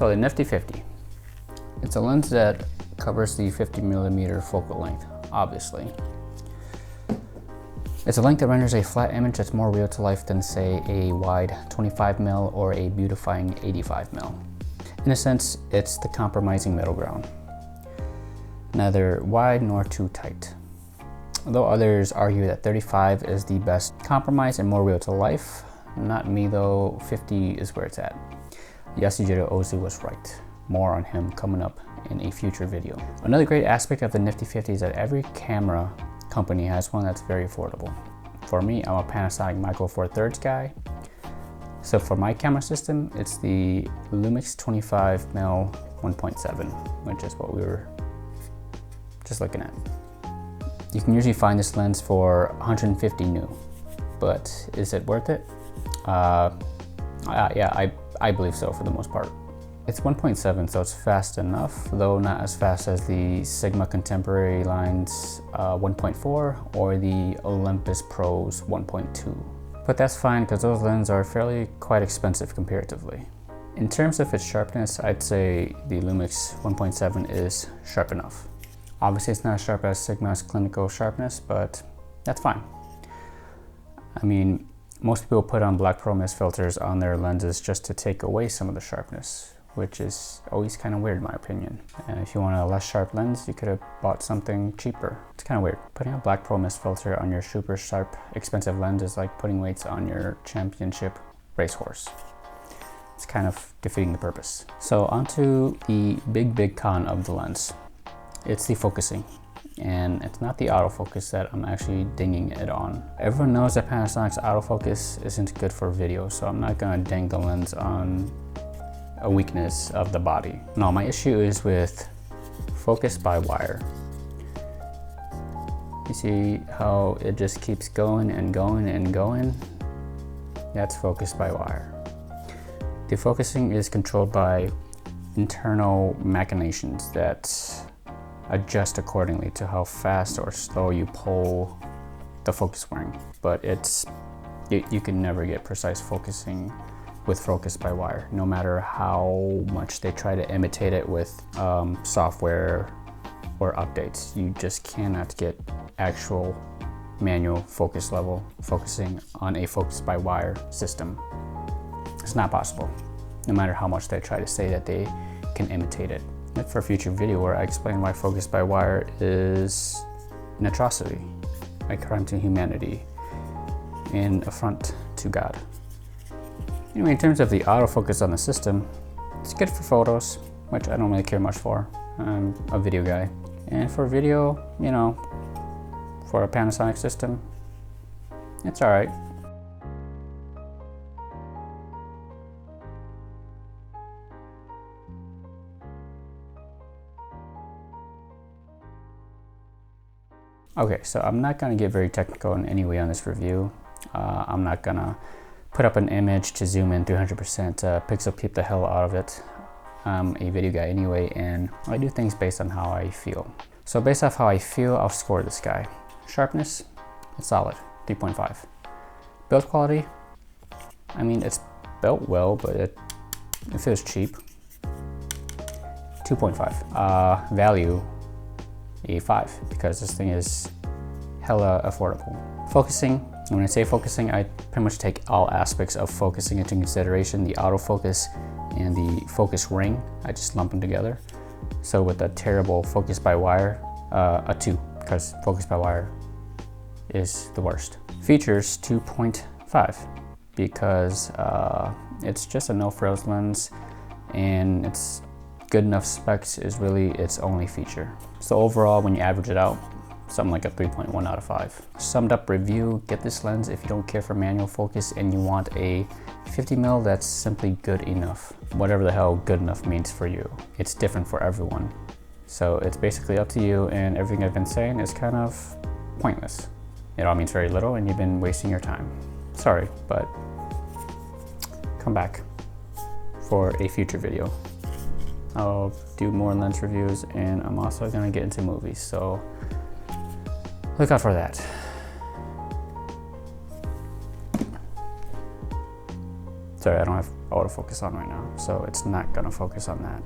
So the nifty-fifty. It's a lens that covers the 50mm focal length, obviously. It's a length that renders a flat image that's more real to life than, say, a wide 25mm or a beautifying 85mm. In a sense, it's the compromising middle ground. Neither wide nor too tight. Although others argue that 35 is the best compromise and more real to life, not me though, 50 is where it's at. Yasujiro Ozu was right. More on him coming up in a future video. Another great aspect of the nifty-fifty is that every camera company has one that's very affordable. For me, I'm a Panasonic Micro Four Thirds guy. So for my camera system, it's the Lumix 25mm 1.7, which is what we were just looking at. You can usually find this lens for 150 new, but is it worth it? Yeah, I believe so for the most part. It's 1.7, so it's fast enough, though not as fast as the Sigma Contemporary line's 1.4 or the Olympus Pro's 1.2. But that's fine because those lenses are fairly quite expensive comparatively. In terms of its sharpness, I'd say the Lumix 1.7 is sharp enough. Obviously it's not as sharp as Sigma's clinical sharpness, but that's fine. I mean, most people put on black pearl mist filters on their lenses just to take away some of the sharpness, which is always kind of weird in my opinion. And if you want a less sharp lens, you could have bought something cheaper. It's kind of weird. Putting a black pearl mist filter on your super sharp, expensive lens is like putting weights on your championship racehorse. It's kind of defeating the purpose. So onto the big con of the lens. It's the focusing. And it's not the autofocus that I'm actually dinging it on. Everyone knows that Panasonic's autofocus isn't good for video, so I'm not gonna ding the lens on a weakness of the body. No, my issue is with focus by wire. You see how it just keeps going and going and going? That's focus by wire. The focusing is controlled by internal machinations that adjust accordingly to how fast or slow you pull the focus ring. But you can never get precise focusing with focus by wire, no matter how much they try to imitate it with software or updates. You just cannot get actual manual focus level focusing on a focus by wire system. It's not possible, no matter how much they try to say that they can imitate it. And for a future video where I explain why focus by wire is an atrocity, a crime to humanity, and affront to God. Anyway, in terms of the autofocus on the system, it's good for photos, which I don't really care much for. I'm a video guy. And for video, you know, for a Panasonic system, it's all right. Okay, so I'm not gonna get very technical in any way on this review. I'm not gonna put up an image to zoom in 300%, pixel peep the hell out of it. I'm a video guy anyway, and I do things based on how I feel. So based off how I feel, I'll score this guy. Sharpness, it's solid, 3.5. Build quality, I mean, it's built well, but it feels cheap. 2.5. Value, a 5, because this thing is hella affordable. Focusing, when I say focusing, I pretty much take all aspects of focusing into consideration. The autofocus and the focus ring, I just lump them together. So with a terrible focus by wire, a 2, because focus by wire is the worst. Features, 2.5, because it's just a no-frills lens, and it's good enough specs is really its only feature. So overall, when you average it out, something like a 3.1 out of 5. Summed up review, get this lens if you don't care for manual focus and you want a 50mm that's simply good enough. Whatever the hell good enough means for you. It's different for everyone. So it's basically up to you, and everything I've been saying is kind of pointless. It all means very little and you've been wasting your time. Sorry, but come back for a future video. I'll do more lens reviews, and I'm also gonna get into movies, so look out for that. Sorry, I don't have autofocus on right now, so it's not gonna focus on that.